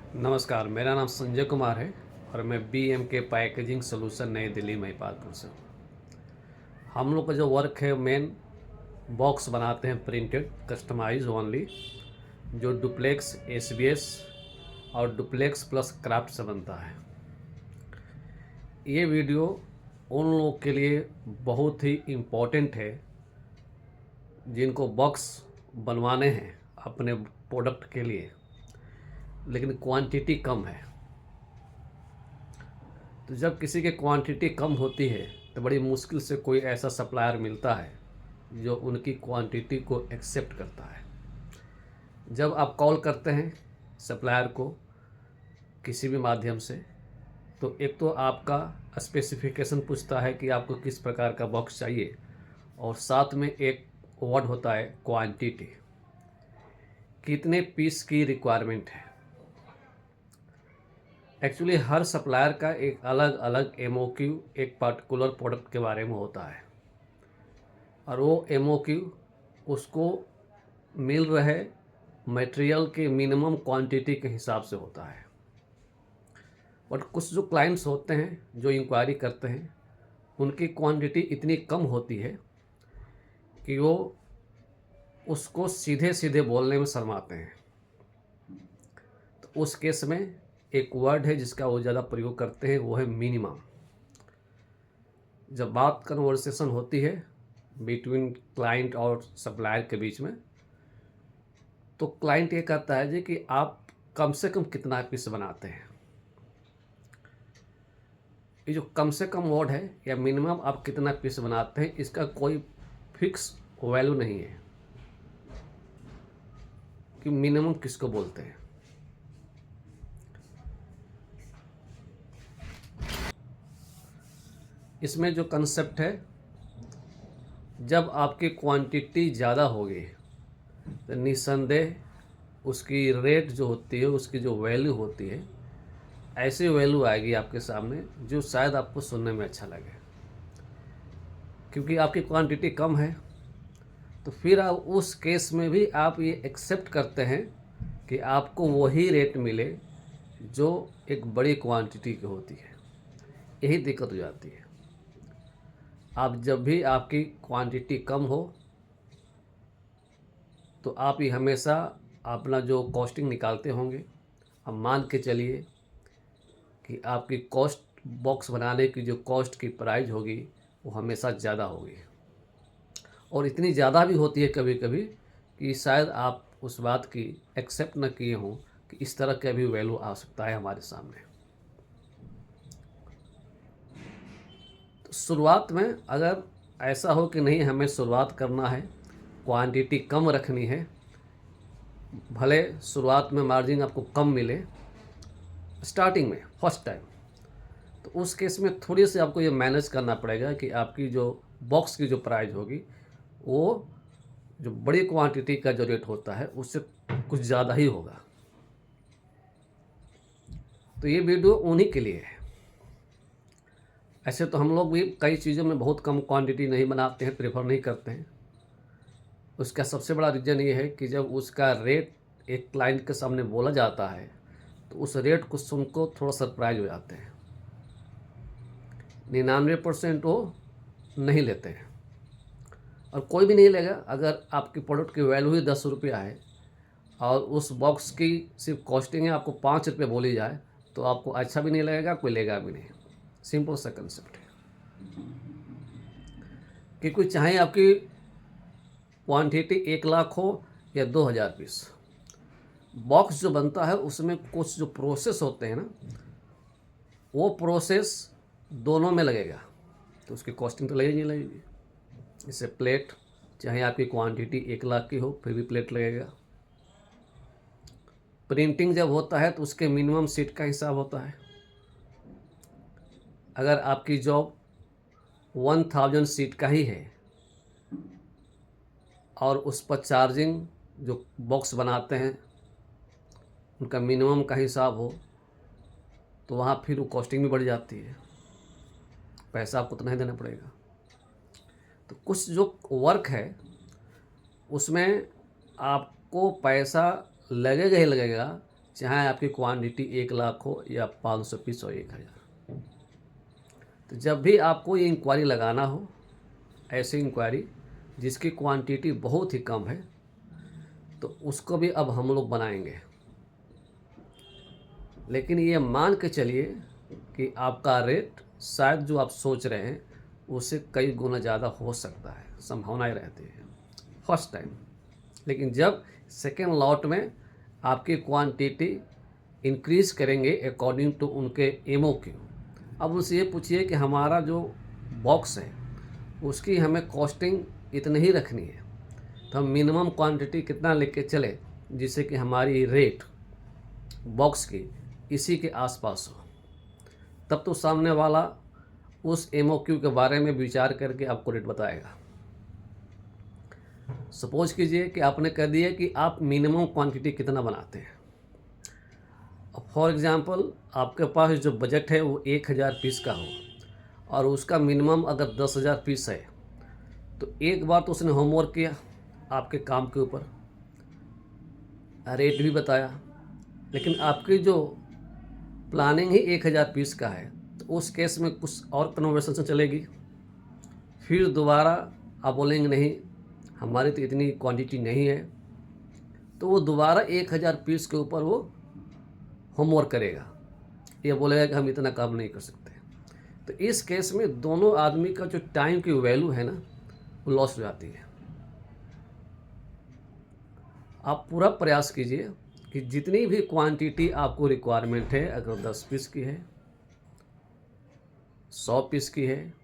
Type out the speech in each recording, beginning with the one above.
नमस्कार, मेरा नाम संजय कुमार है और मैं BMK पैकेजिंग सॉल्यूशन नई दिल्ली महिपालपुर से हूँ। हम लोग का जो वर्क है मेन बॉक्स बनाते हैं प्रिंटेड कस्टमाइज ओनली, जो डुप्लेक्स SBS और डुप्लेक्स प्लस क्राफ्ट से बनता है। ये वीडियो उन लोगों के लिए बहुत ही इम्पोर्टेंट है जिनको बॉक्स बनवाने हैं अपने प्रोडक्ट के लिए, लेकिन क्वांटिटी कम है। तो जब किसी की क्वांटिटी कम होती है तो बड़ी मुश्किल से कोई ऐसा सप्लायर मिलता है जो उनकी क्वांटिटी को एक्सेप्ट करता है। जब आप कॉल करते हैं सप्लायर को किसी भी माध्यम से, तो एक तो आपका स्पेसिफिकेशन पूछता है कि आपको किस प्रकार का बॉक्स चाहिए, और साथ में एक वर्ड होता है क्वांटिटी, कितने पीस की रिक्वायरमेंट है। एक्चुअली हर सप्लायर का एक अलग अलग MOQ एक पर्टिकुलर प्रोडक्ट के बारे में होता है, और वो MOQ उसको मिल रहे मटेरियल के मिनिमम क्वांटिटी के हिसाब से होता है। बट कुछ जो क्लाइंट्स होते हैं जो इंक्वायरी करते हैं, उनकी क्वांटिटी इतनी कम होती है कि वो उसको सीधे सीधे बोलने में शर्माते हैं। तो उस केस में एक वर्ड है जिसका वो ज़्यादा प्रयोग करते हैं, वो है मिनिमम। जब बात कन्वर्सेशन होती है बिटवीन क्लाइंट और सप्लायर के बीच में, तो क्लाइंट ये कहता है जी कि आप कम से कम कितना पीस बनाते हैं। ये जो कम से कम वर्ड है या मिनिमम आप कितना पीस बनाते हैं, इसका कोई फिक्स वैल्यू नहीं है कि मिनिमम किसको बोलते हैं। इसमें जो कंसेप्ट है, जब आपकी क्वांटिटी ज़्यादा होगी तो निस्संदेह उसकी रेट जो होती है, उसकी जो वैल्यू होती है, ऐसी वैल्यू आएगी आपके सामने जो शायद आपको सुनने में अच्छा लगे। क्योंकि आपकी क्वांटिटी कम है, तो फिर आप उस केस में भी आप ये एक्सेप्ट करते हैं कि आपको वही रेट मिले जो एक बड़ी क्वांटिटी की होती है। यही दिक्कत हो जाती है। आप जब भी आपकी क्वांटिटी कम हो, तो आप ही हमेशा अपना जो कॉस्टिंग निकालते होंगे, अब मान के चलिए कि आपकी कॉस्ट बॉक्स बनाने की जो कॉस्ट की प्राइस होगी वो हमेशा ज़्यादा होगी, और इतनी ज़्यादा भी होती है कभी कभी कि शायद आप उस बात की एक्सेप्ट न किए हों कि इस तरह का भी वैल्यू आ सकता है हमारे सामने। तो शुरुआत में अगर ऐसा हो कि नहीं, हमें शुरुआत करना है, क्वांटिटी कम रखनी है, भले शुरुआत में मार्जिन आपको कम मिले स्टार्टिंग में फर्स्ट टाइम, तो उस केस में थोड़ी सी आपको ये मैनेज करना पड़ेगा कि आपकी जो बॉक्स की जो प्राइस होगी वो जो बड़ी क्वांटिटी का जो रेट होता है उससे कुछ ज़्यादा ही होगा। तो ये वीडियो उन्हीं के लिए है। ऐसे तो हम लोग भी कई चीज़ों में बहुत कम क्वांटिटी नहीं बनाते हैं, प्रेफर नहीं करते हैं। उसका सबसे बड़ा रीज़न ये है कि जब उसका रेट एक क्लाइंट के सामने बोला जाता है तो उस रेट को सुनकर थोड़ा सरप्राइज हो जाते हैं। 99% वो नहीं लेते हैं, और कोई भी नहीं लेगा। अगर आपकी प्रोडक्ट की वैल्यू ही 10 रुपया है और उस बॉक्स की सिर्फ कॉस्टिंग है आपको 5 रुपये बोली जाए, तो आपको अच्छा भी नहीं लगेगा, कोई लेगा भी नहीं। सिंपल सा कंसेप्ट है कि कोई चाहे आपकी क्वांटिटी 1 लाख हो या 2000 पीस, बॉक्स जो बनता है उसमें कुछ जो प्रोसेस होते हैं ना, वो प्रोसेस दोनों में लगेगा, तो उसकी कॉस्टिंग तो लगेगी नहीं लगेगी। जैसे प्लेट, चाहे आपकी क्वांटिटी 1 लाख की हो फिर भी प्लेट लगेगा। प्रिंटिंग जब होता है तो उसके मिनिमम सीट का हिसाब होता है। अगर आपकी जॉब 1000 सीट का ही है और उस पर चार्जिंग जो बॉक्स बनाते हैं उनका मिनिमम का हिसाब हो, तो वहाँ फिर वो कॉस्टिंग भी बढ़ जाती है, पैसा आपको उतना ही देना पड़ेगा। तो कुछ जो वर्क है उसमें आपको पैसा लगेगा ही लगेगा, चाहे आपकी क्वांटिटी 1 लाख हो या 500 पीस हो 1000। तो जब भी आपको ये इंक्वायरी लगाना हो, ऐसी इंक्वायरी जिसकी क्वांटिटी बहुत ही कम है, तो उसको भी अब हम लोग बनाएंगे। लेकिन ये मान के चलिए कि आपका रेट शायद जो आप सोच रहे हैं उससे कई गुना ज़्यादा हो सकता है, संभावनाएं रहती है फर्स्ट टाइम। लेकिन जब सेकेंड लॉट में आपकी क्वांटिटी इंक्रीज़ करेंगे अकॉर्डिंग टू उनके MOQ, अब उनसे ये पूछिए कि हमारा जो बॉक्स है उसकी हमें कॉस्टिंग इतनी ही रखनी है, तो हम मिनिमम क्वांटिटी कितना लेके चले जिससे कि हमारी रेट बॉक्स की इसी के आसपास हो, तब तो सामने वाला उस MOQ के बारे में विचार करके आपको रेट बताएगा। सपोज कीजिए कि आपने कह दिया कि आप मिनिमम क्वांटिटी कितना बनाते हैं। फॉर एग्ज़ाम्पल आपके पास जो बजट है वो 1000 पीस का हो और उसका मिनिमम अगर 10,000 पीस है, तो एक बार तो उसने होमवर्क किया आपके काम के ऊपर, रेट भी बताया, लेकिन आपकी जो प्लानिंग ही 1000 पीस का है, तो उस केस में कुछ और कन्वर्सेशन चलेगी। फिर दोबारा आप बोलेंगे नहीं हमारी तो इतनी क्वांटिटी नहीं है, तो वो दोबारा 1000 पीस के ऊपर वो होमवर्क करेगा, ये बोलेगा कि हम इतना काम नहीं कर सकते। तो इस केस में दोनों आदमी का जो टाइम की वैल्यू है ना, वो लॉस हो जाती है। आप पूरा प्रयास कीजिए कि जितनी भी क्वांटिटी आपको रिक्वायरमेंट है, अगर 10 पीस की है, 100 पीस की है,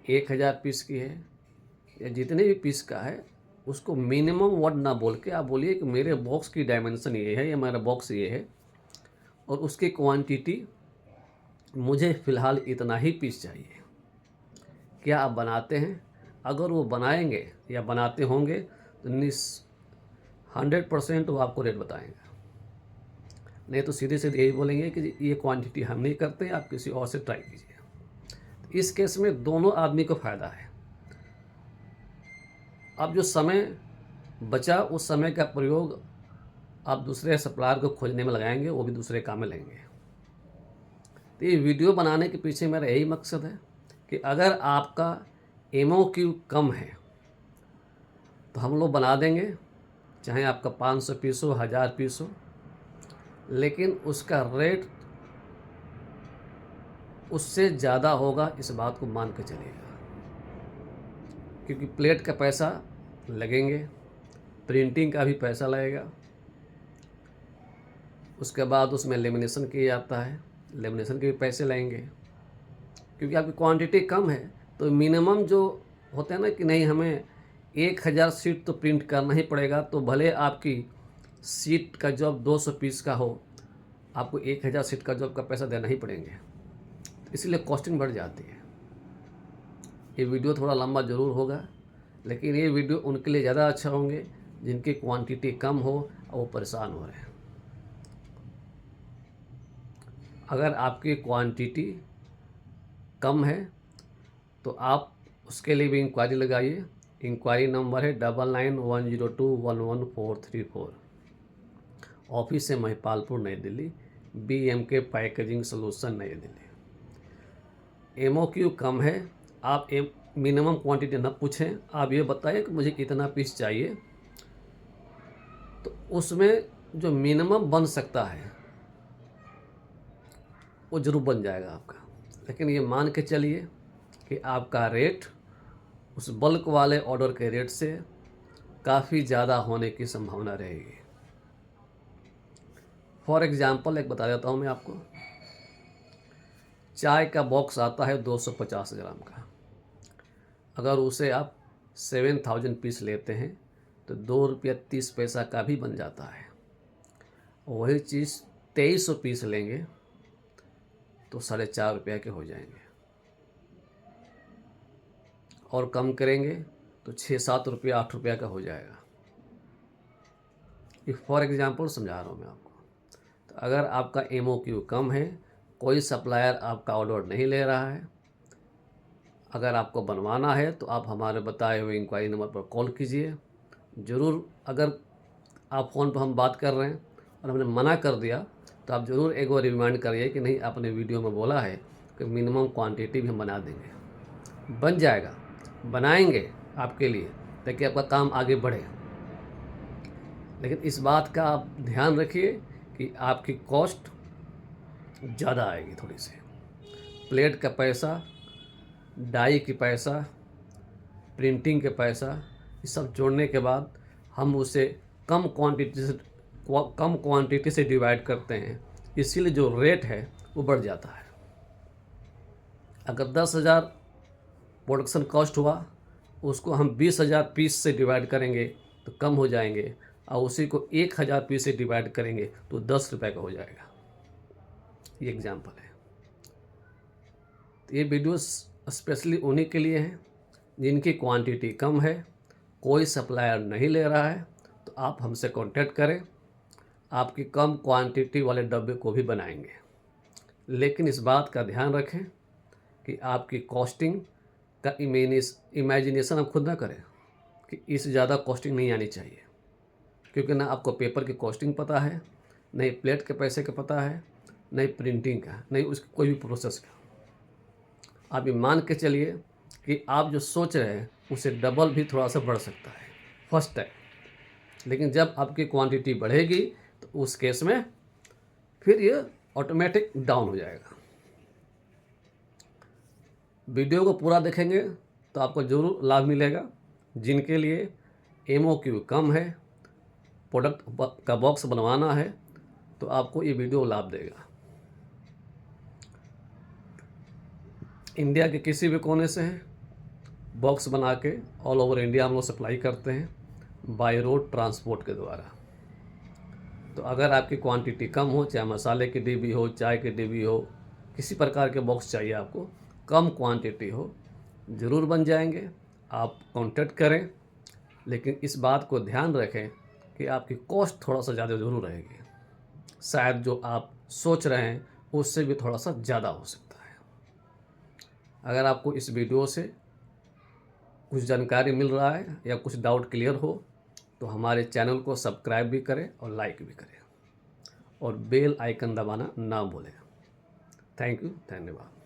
1000 पीस की है, या जितने भी पीस का है, उसको मिनिमम वर्ड ना बोल के आप बोलिए कि मेरे बॉक्स की डायमेंशन ये है या मेरा बॉक्स ये है और उसकी क्वांटिटी मुझे फ़िलहाल इतना ही पीस चाहिए। क्या आप बनाते हैं? अगर वो बनाएंगे या बनाते होंगे तो 100% वो आपको रेट बताएंगे, नहीं तो सीधे सीधे यही बोलेंगे कि ये क्वांटिटी हम नहीं करते, आप किसी और से ट्राई कीजिए। तो इस केस में दोनों आदमी को फ़ायदा है। अब जो समय बचा उस समय का प्रयोग आप दूसरे सप्लायर को खोजने में लगाएंगे, वो भी दूसरे काम में लेंगे। तो ये वीडियो बनाने के पीछे मेरा यही मकसद है कि अगर आपका MOQ कम है तो हम लोग बना देंगे, चाहे आपका 500 पीस हो, 1000 पीस हो, लेकिन उसका रेट उससे ज़्यादा होगा, इस बात को मान के चलिएगा। क्योंकि प्लेट का पैसा लगेंगे, प्रिंटिंग का भी पैसा लगेगा, उसके बाद उसमें लेमिनेशन किया जाता है, लेमिनेशन के भी पैसे लगेंगे। क्योंकि आपकी क्वांटिटी कम है तो मिनिमम जो होता है ना कि नहीं हमें 1000 सीट तो प्रिंट करना ही पड़ेगा, तो भले आपकी सीट का जॉब 200 पीस का हो, आपको 1000 सीट का जॉब का पैसा देना ही पड़ेंगे, इसलिए कॉस्टिंग बढ़ जाती है। ये वीडियो थोड़ा लंबा ज़रूर होगा, लेकिन ये वीडियो उनके लिए ज़्यादा अच्छा होंगे जिनकी क्वांटिटी कम हो और वो परेशान हो रहे हैं। अगर आपकी क्वांटिटी कम है तो आप उसके लिए भी इंक्वायरी लगाइए। इंक्वायरी नंबर है 9910211434। ऑफिस है महिपालपुर नई दिल्ली, BMK पैकेजिंग सोल्यूशन नई दिल्ली। MOQ कम है, आप मिनिमम क्वांटिटी ना पूछें, आप ये बताइए कि मुझे कितना पीस चाहिए, तो उसमें जो मिनिमम बन सकता है वो ज़रूर बन जाएगा आपका। लेकिन ये मान के चलिए कि आपका रेट उस बल्क वाले ऑर्डर के रेट से काफ़ी ज़्यादा होने की संभावना रहेगी। फॉर एग्ज़ाम्पल एक बता देता हूँ मैं आपको। चाय का बॉक्स आता है 250 ग्राम का, अगर उसे आप 7000 पीस लेते हैं तो 2 रुपया 30 पैसा का भी बन जाता है। वही चीज़ 2300 पीस लेंगे तो 4.5 रुपया के हो जाएंगे, और कम करेंगे तो 6-7 रुपया 8 रुपया का हो जाएगा। ये फॉर एग्ज़ाम्पल समझा रहा हूँ मैं आपको। तो अगर आपका MOQ कम है, कोई सप्लायर आपका ऑर्डर नहीं ले रहा है, अगर आपको बनवाना है तो आप हमारे बताए हुए इंक्वायरी नंबर पर कॉल कीजिए। ज़रूर, अगर आप फ़ोन पर हम बात कर रहे हैं और हमने मना कर दिया तो आप ज़रूर एक बार रिमाइंड करिए कि नहीं, आपने वीडियो में बोला है कि मिनिमम क्वांटिटी भी हम बना देंगे। बन जाएगा, बनाएंगे आपके लिए ताकि आपका काम आगे बढ़े। लेकिन इस बात का आप ध्यान रखिए कि आपकी कॉस्ट ज़्यादा आएगी थोड़ी सी। प्लेट का पैसा, डाई की पैसा, प्रिंटिंग के पैसा, ये सब जोड़ने के बाद हम उसे कम क्वांटिटी से डिवाइड करते हैं, इसीलिए जो रेट है वो बढ़ जाता है। अगर 10,000 प्रोडक्शन कॉस्ट हुआ, उसको हम 20,000 पीस से डिवाइड करेंगे तो कम हो जाएंगे, और उसी को 1,000 पीस से डिवाइड करेंगे तो 10 रुपये का हो जाएगा। ये एग्जाम्पल है। तो ये वीडियोस स्पेशली उन्हीं के लिए हैं जिनकी क्वांटिटी कम है, कोई सप्लायर नहीं ले रहा है, तो आप हमसे कांटेक्ट करें, आपकी कम क्वांटिटी वाले डब्बे को भी बनाएंगे। लेकिन इस बात का ध्यान रखें कि आपकी कॉस्टिंग का इमेजिनेशन हम खुद ना करें कि इससे ज़्यादा कॉस्टिंग नहीं आनी चाहिए, क्योंकि ना आपको पेपर की कॉस्टिंग पता है, नहीं प्लेट के पैसे का पता है, नहीं प्रिंटिंग का, नहीं उसकी कोई भी प्रोसेस का। आप ये मान के चलिए कि आप जो सोच रहे हैं उससे डबल भी थोड़ा सा बढ़ सकता है फर्स्ट टाइम। लेकिन जब आपकी क्वांटिटी बढ़ेगी तो उस केस में फिर ये ऑटोमेटिक डाउन हो जाएगा। वीडियो को पूरा देखेंगे तो आपको ज़रूर लाभ मिलेगा। जिनके लिए MOQ कम है, प्रोडक्ट का बॉक्स बनवाना है, तो आपको ये वीडियो लाभ देगा। इंडिया के किसी भी कोने से हैं, बॉक्स बना के ऑल ओवर इंडिया हम लोग सप्लाई करते हैं बाय रोड ट्रांसपोर्ट के द्वारा। तो अगर आपकी क्वांटिटी कम हो, चाहे मसाले की डिब्बी हो, चाय की डिब्बी हो, किसी प्रकार के बॉक्स चाहिए आपको, कम क्वांटिटी हो, ज़रूर बन जाएंगे। आप कांटेक्ट करें, लेकिन इस बात को ध्यान रखें कि आपकी कॉस्ट थोड़ा सा ज़्यादा ज़रूर रहेगी। शायद जो आप सोच रहे हैं उससे भी थोड़ा सा ज़्यादा हो सकता है। अगर आपको इस वीडियो से कुछ जानकारी मिल रहा है या कुछ डाउट क्लियर हो तो हमारे चैनल को सब्सक्राइब भी करें और लाइक भी करें, और बेल आइकन दबाना ना भूलें। थैंक यू, धन्यवाद।